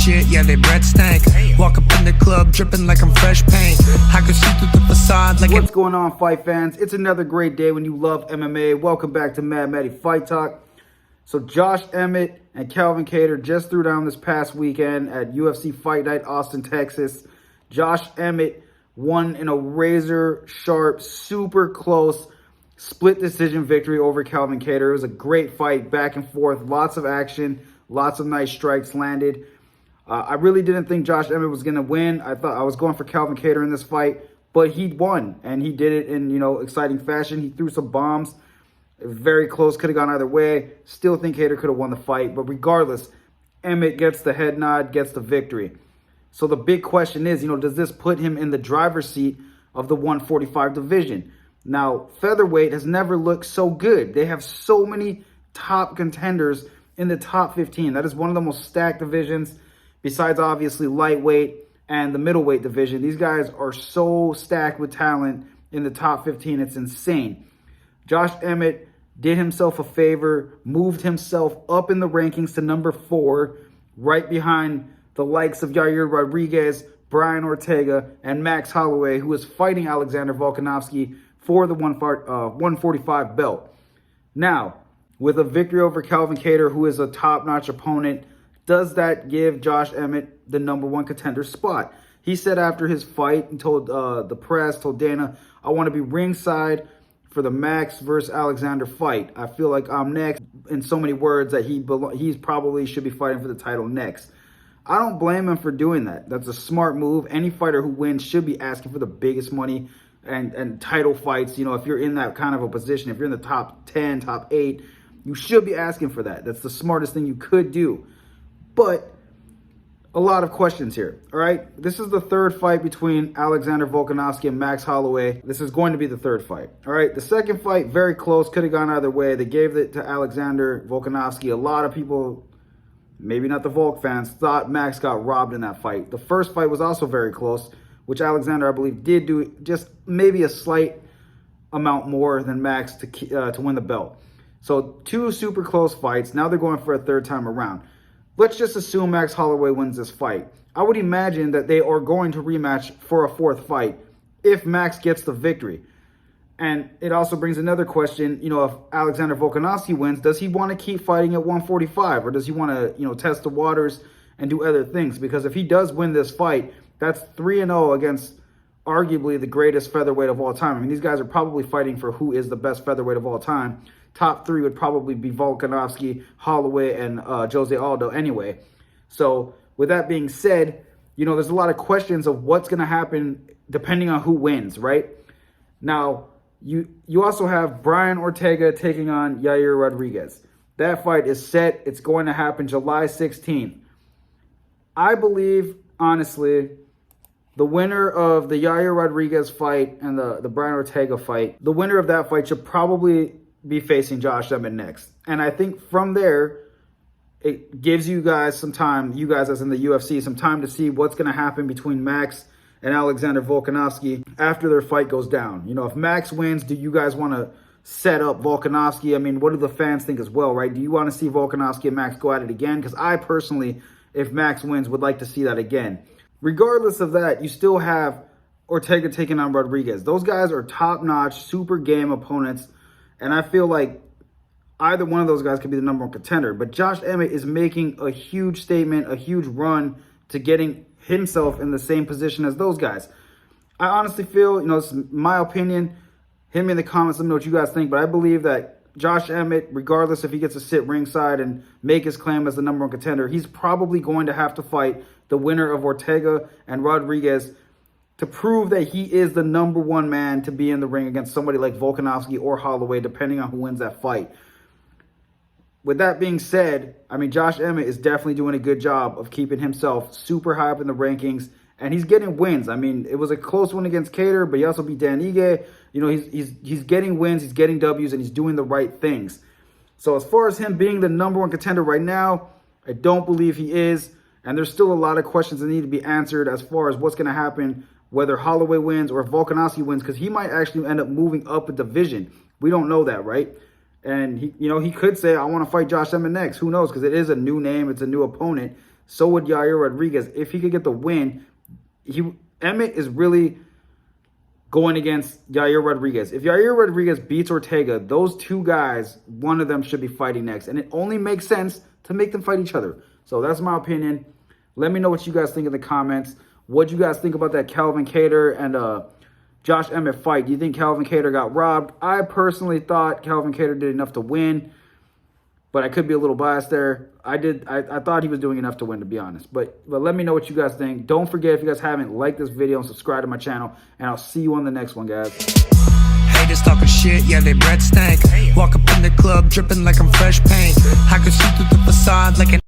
shit, yeah, they breath stank. Walk up in the club, dripping like I'm fresh paint. I can see through the facade like What's going on, fight fans? It's another great day when you love MMA. Welcome back to Matty Fight Talk. So Josh Emmett and Calvin Kattar just threw down this past weekend at UFC Fight Night, Austin, Texas. Josh Emmett won in a razor-sharp, super close split decision victory over Calvin Kattar. It was a great fight, back and forth, lots of action, lots of nice strikes landed. I really didn't think Josh Emmett was going to win. I thought I was going for Calvin Kattar in this fight, but he won, and he did it in, exciting fashion. He threw some bombs. It was very close, could have gone either way. Still think Kattar could have won the fight, but regardless, Emmett gets the head nod, gets the victory. So the big question is, does this put him in the driver's seat of the 145 division? Now, featherweight has never looked so good. They have so many top contenders in the top 15. That is one of the most stacked divisions, besides obviously lightweight and the middleweight division. These guys are so stacked with talent in the top 15. It's insane. Josh Emmett did himself a favor, moved himself up in the rankings to number 4, right behind the likes of Yaya Rodriguez, Brian Ortega, and Max Holloway, who is fighting Alexander Volkanovsky for the 145 belt. Now, with a victory over Calvin Kattar, who is a top-notch opponent, does that give Josh Emmett the number 1 contender spot? He said after his fight, he told the press, told Dana, I want to be ringside for the Max versus Alexander fight. I feel like I'm next, in so many words, that he's probably should be fighting for the title next. I don't blame him for doing that. That's a smart move. Any fighter who wins should be asking for the biggest money and title fights. If you're in that kind of a position, if you're in the top 10, top 8, you should be asking for that. That's the smartest thing you could do. But a lot of questions here, all right? This is the third fight between Alexander Volkanovsky and Max Holloway. This is going to be the third fight, all right? The second fight, very close, could have gone either way. They gave it to Alexander Volkanovsky. A lot of people, maybe not the Volk fans, thought Max got robbed in that fight. The first fight was also very close, which Alexander, I believe, did do just maybe a slight amount more than Max to win the belt. So 2 super close fights. Now they're going for a third time around. Let's just assume Max Holloway wins this fight. I would imagine that they are going to rematch for a 4th fight if Max gets the victory. And it also brings another question, if Alexander Volkanovsky wins, does he want to keep fighting at 145? Or does he want to, test the waters and do other things? Because if he does win this fight, that's 3-0 against arguably the greatest featherweight of all time. I mean, these guys are probably fighting for who is the best featherweight of all time. Top 3 would probably be Volkanovsky, Holloway, and Jose Aldo anyway. So with that being said, there's a lot of questions of what's going to happen depending on who wins, right? Now, you also have Brian Ortega taking on Yaya Rodriguez. That fight is set. It's going to happen July 16th. I believe, honestly, the winner of the Yaya Rodriguez fight and the Brian Ortega fight, the winner of that fight should probably be facing Josh Emmett next. And I think from there, it gives you guys some time, you guys as in the UFC, some time to see what's going to happen between Max and Alexander Volkanovsky after their fight goes down. If Max wins, do you guys want to set up Volkanovsky? I mean, what do the fans think as well, right? Do you want to see Volkanovsky and Max go at it again? Because I personally, if Max wins, would like to see that again. Regardless of that, you still have Ortega taking on Rodriguez. Those guys are top-notch, super game opponents. And I feel like either one of those guys could be the number 1 contender. But Josh Emmett is making a huge statement, a huge run to getting himself in the same position as those guys. I honestly feel, it's my opinion. Hit me in the comments. Let me know what you guys think. But I believe that Josh Emmett, regardless if he gets to sit ringside and make his claim as the number 1 contender, he's probably going to have to fight the winner of Ortega and Rodriguez to prove that he is the number 1 man to be in the ring against somebody like Volkanovsky or Holloway, depending on who wins that fight. With that being said, I mean, Josh Emmett is definitely doing a good job of keeping himself super high up in the rankings, and he's getting wins. I mean, it was a close one against Kattar, but he also beat Dan Ige. He's getting wins, he's getting W's, and he's doing the right things. So as far as him being the number 1 contender right now, I don't believe he is, and there's still a lot of questions that need to be answered as far as what's going to happen whether Holloway wins or if Volkanovsky wins, because he might actually end up moving up a division. We don't know that, right? And he could say, I want to fight Josh Emmett next. Who knows? Because it is a new name. It's a new opponent. So would Yaya Rodriguez. If he could get the win, Emmett is really going against Yaya Rodriguez. If Yaya Rodriguez beats Ortega, those two guys, one of them should be fighting next. And it only makes sense to make them fight each other. So that's my opinion. Let me know what you guys think in the comments. What do you guys think about that Calvin Kattar and Josh Emmett fight? Do you think Calvin Kattar got robbed? I personally thought Calvin Kattar did enough to win, but I could be a little biased there. I thought he was doing enough to win, to be honest. But let me know what you guys think. Don't forget, if you guys haven't, like this video and subscribe to my channel. And I'll see you on the next one, guys. Haters talking shit, yeah, they breath stank. Walk up in the club dripping like I'm fresh paint. I can see through the facade like an